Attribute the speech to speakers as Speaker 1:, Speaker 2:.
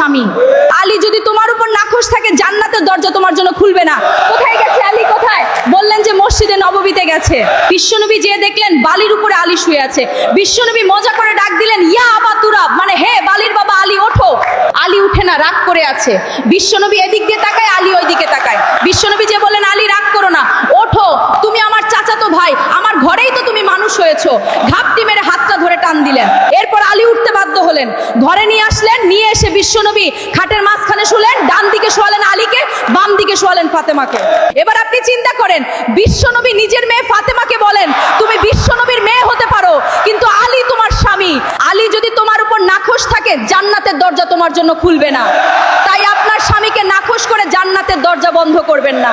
Speaker 1: স্বামী। আলী যদি তোমার উপর নাখোশ থাকে, জান্নাতের দরজা তোমার জন্য খুলবে না। কোথায় গেছে আলী? কোথায়? বললেন যে মসজিদে নববীতে গেছে। বিশ্বনবী যে দেখলেন বালির উপরে আলী শুয়ে আছে। বিশ্বনবী মজা করে ডাক দিলেন, ইয়া আবা তুরাব, মানে হে বালির বাবা আলী, ওঠো। আলী উঠে না, রাগ করে আছে। বিশ্বনবী এদিক দিয়ে তাকায়, আলী ওই দিকে তাকায়। বিশ্বনবী যে বলেন, আলী রাগ করো না, ওঠো, তুমি আমার চাচাতো ভাই, আমার ঘরেই তো তুমি মানুষ হয়েছো। ঘাপটি মেরে হাতটা ধরে টান দিলেন। এরপর আলী উঠতে বাধ্য হলেন, ঘরে নিয়ে আসলেন। নিয়ে এসে বিশ্বনবী খাটের মাঝখানে শুলেন, ডান দিকে শোয়ালেন আলীকে, বাম দিকে শোয়ালেন ফাতেমাকে। এবার আপনি চিন্তা করেন, বিশ্বনবী নিজের মেয়ে ফাতেমাকে বলেন, তুমি বিশ্বনবীর মেয়ে হতে পারো, কিন্তু আলী তোমার স্বামী। আলী যদি তোমার উপর নাখোশ থাকে, জান্নাতের দরজা তোমার জন্য খুলবে না। তাই আপনার স্বামীকে নাখোশ করে জান্নাতের দরজা বন্ধ করবেন না।